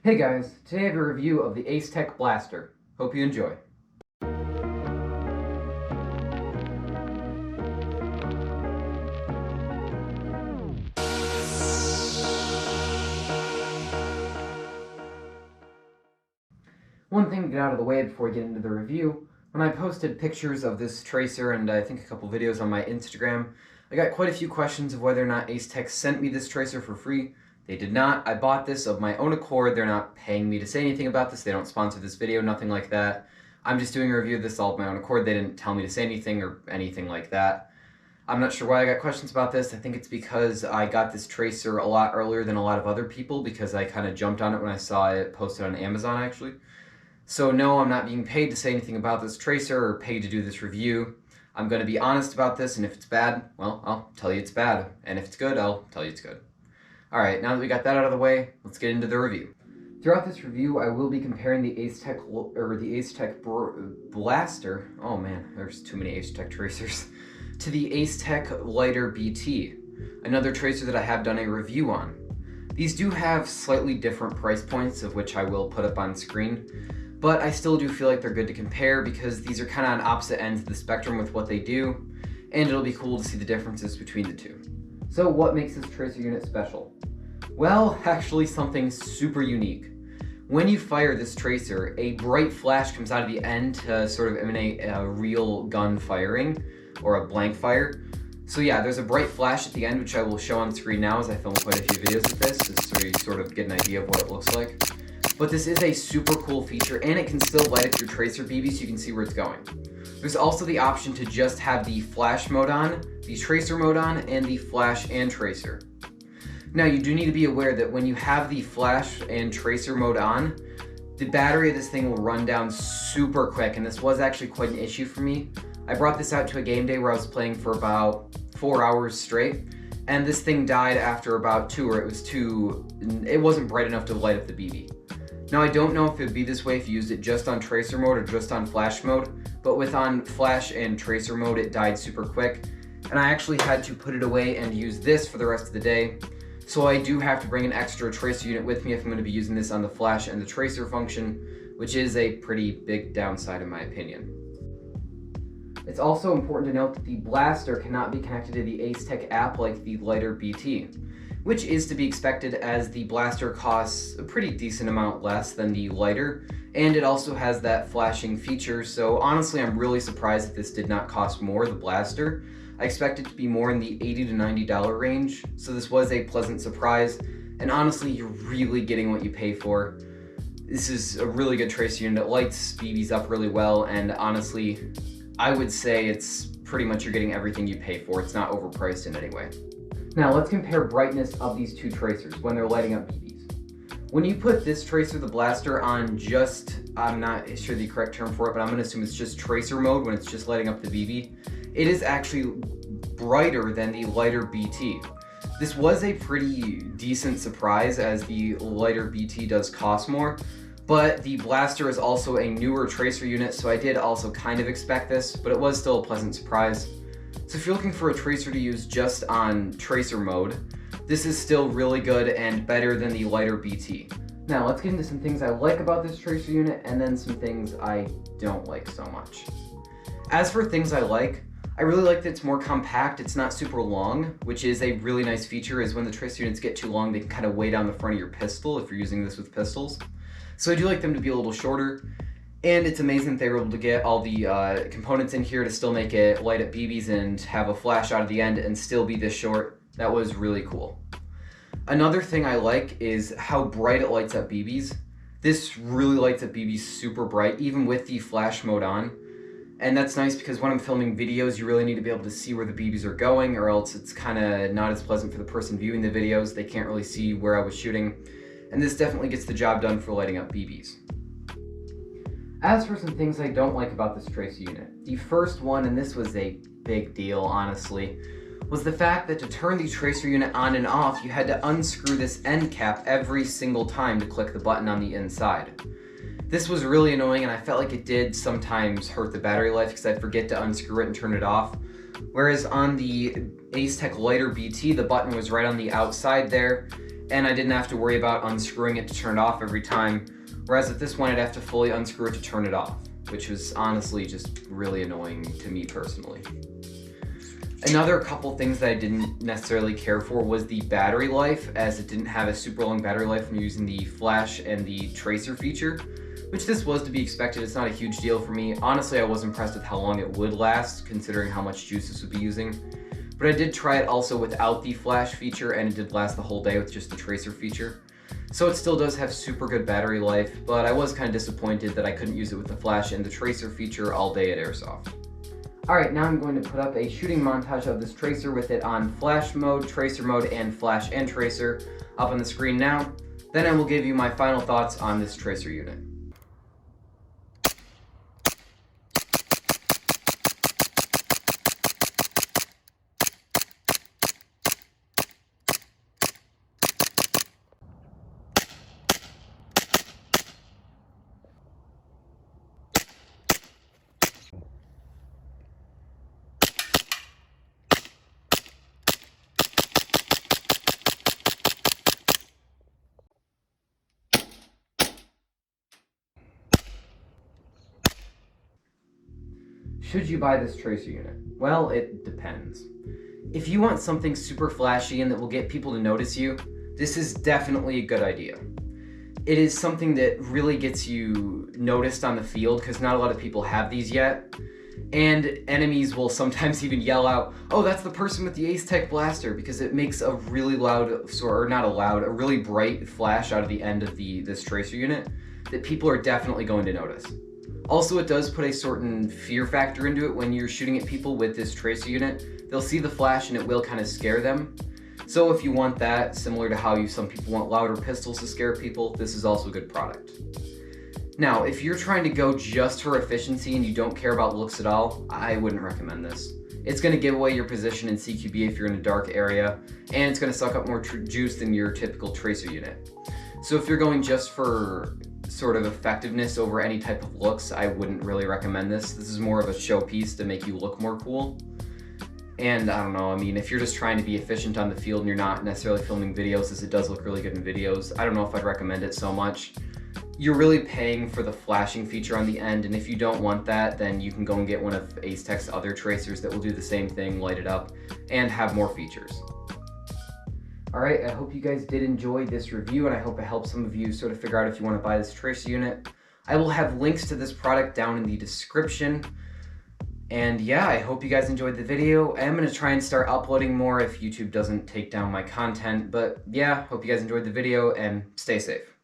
Hey guys, today I have a review of the Acetech Blaster. Hope you enjoy. One thing to get out of the way before we get into the review, when I posted pictures of this tracer and I think a couple videos on my Instagram, I got quite a few questions of whether or not Acetech sent me this tracer for free. They did not. I bought this of my own accord. They're not paying me to say anything about this. They don't sponsor this video, nothing like that. I'm just doing a review of this all of my own accord. They didn't tell me to say anything or anything like that. I'm not sure why I got questions about this. I think it's because I got this tracer a lot earlier than a lot of other people because I kind of jumped on it when I saw it posted on Amazon actually. So no, I'm not being paid to say anything about this tracer or paid to do this review. I'm going to be honest about this, and if it's bad, well, I'll tell you it's bad. And if it's good, I'll tell you it's good. Alright, now that we got that out of the way, let's get into the review. Throughout this review, I will be comparing the Acetech Blaster, oh man, there's too many Acetech tracers, to the Acetech Lighter BT, another tracer that I have done a review on. These do have slightly different price points, of which I will put up on screen, but I still do feel like they're good to compare because these are kind of on opposite ends of the spectrum with what they do, and it'll be cool to see the differences between the two. So what makes this tracer unit special? Well, actually something super unique. When you fire this tracer, a bright flash comes out of the end to sort of emanate a real gun firing, or a blank fire. So yeah, there's a bright flash at the end, which I will show on screen now as I film quite a few videos of this, just so you sort of get an idea of what it looks like. But this is a super cool feature, and it can still light up your tracer BB so you can see where it's going. There's also the option to just have the flash mode on, the tracer mode on, and the flash and tracer. Now you do need to be aware that when you have the flash and tracer mode on, the battery of this thing will run down super quick, and this was actually quite an issue for me. I brought this out to a game day where I was playing for about 4 hours straight, and this thing died after about 2, or it wasn't bright enough to light up the BB. Now I don't know if it would be this way if you used it just on tracer mode or just on flash mode, but with on flash and tracer mode it died super quick, and I actually had to put it away and use this for the rest of the day. So I do have to bring an extra tracer unit with me if I'm going to be using this on the flash and the tracer function, which is a pretty big downside in my opinion. It's also important to note that the blaster cannot be connected to the Acetech app like the Lighter BT, which is to be expected as the blaster costs a pretty decent amount less than the lighter, and it also has that flashing feature, so honestly I'm really surprised that this did not cost more, the blaster. I expect it to be more in the $80 to $90 range, so this was a pleasant surprise, and honestly you're really getting what you pay for. This is a really good tracer unit. It lights BBs up really well, and honestly I would say it's pretty much you're getting everything you pay for. It's not overpriced in any way. Now let's compare brightness of these two tracers when they're lighting up BBs. When you put this tracer, the blaster, on just, I'm not sure the correct term for it, but I'm going to assume it's just tracer mode when it's just lighting up the BB, it is actually brighter than the Lighter BT. This was a pretty decent surprise as the Lighter BT does cost more, but the blaster is also a newer tracer unit, so I did also kind of expect this, but it was still a pleasant surprise. So if you're looking for a tracer to use just on tracer mode, this is still really good and better than the Lighter BT. Now let's get into some things I like about this tracer unit and then some things I don't like so much. As for things I really like that it's more compact, it's not super long, which is a really nice feature, is when the tracer units get too long they can kind of weigh down the front of your pistol if you're using this with pistols. So I do like them to be a little shorter. And it's amazing that they were able to get all the components in here to still make it light up BBs and have a flash out of the end and still be this short. That was really cool. Another thing I like is how bright it lights up BBs. This really lights up BBs super bright, even with the flash mode on. And that's nice because when I'm filming videos, you really need to be able to see where the BBs are going, or else it's kind of not as pleasant for the person viewing the videos. They can't really see where I was shooting. And this definitely gets the job done for lighting up BBs. As for some things I don't like about this tracer unit, the first one, and this was a big deal honestly, was the fact that to turn the tracer unit on and off, you had to unscrew this end cap every single time to click the button on the inside. This was really annoying, and I felt like it did sometimes hurt the battery life because I'd forget to unscrew it and turn it off. Whereas on the Acetech Lighter BT, the button was right on the outside there, and I didn't have to worry about unscrewing it to turn it off every time, whereas with this one I'd have to fully unscrew it to turn it off, which was honestly just really annoying to me personally. Another couple things that I didn't necessarily care for was the battery life, as it didn't have a super long battery life when you're using the flash and the tracer feature, which this was to be expected. It's not a huge deal for me. Honestly, I was impressed with how long it would last, considering how much juice this would be using. But I did try it also without the flash feature, and it did last the whole day with just the tracer feature. So it still does have super good battery life, but I was kind of disappointed that I couldn't use it with the flash and the tracer feature all day at Airsoft. Alright, now I'm going to put up a shooting montage of this tracer with it on flash mode, tracer mode, and flash and tracer up on the screen now. Then I will give you my final thoughts on this tracer unit. Should you buy this tracer unit? Well, it depends. If you want something super flashy and that will get people to notice you, this is definitely a good idea. It is something that really gets you noticed on the field because not a lot of people have these yet. And enemies will sometimes even yell out, "Oh, that's the person with the Acetech blaster," because it makes a really loud, or not a loud, a really bright flash out of the end of this tracer unit that people are definitely going to notice. Also, it does put a certain fear factor into it when you're shooting at people with this tracer unit. They'll see the flash and it will kind of scare them. So if you want that, similar to how some people want louder pistols to scare people, this is also a good product. Now, if you're trying to go just for efficiency and you don't care about looks at all, I wouldn't recommend this. It's going to give away your position in CQB if you're in a dark area, and it's going to suck up more juice than your typical tracer unit. So if you're going just for sort of effectiveness over any type of looks, I wouldn't really recommend this. This is more of a showpiece to make you look more cool. And I don't know, I mean, if you're just trying to be efficient on the field and you're not necessarily filming videos, as it does look really good in videos, I don't know if I'd recommend it so much. You're really paying for the flashing feature on the end, and if you don't want that, then you can go and get one of Acetech's other tracers that will do the same thing, light it up, and have more features. Alright, I hope you guys did enjoy this review, and I hope it helped some of you sort of figure out if you want to buy this tracer unit. I will have links to this product down in the description. And yeah, I hope you guys enjoyed the video. I am going to try and start uploading more if YouTube doesn't take down my content. But yeah, hope you guys enjoyed the video, and stay safe.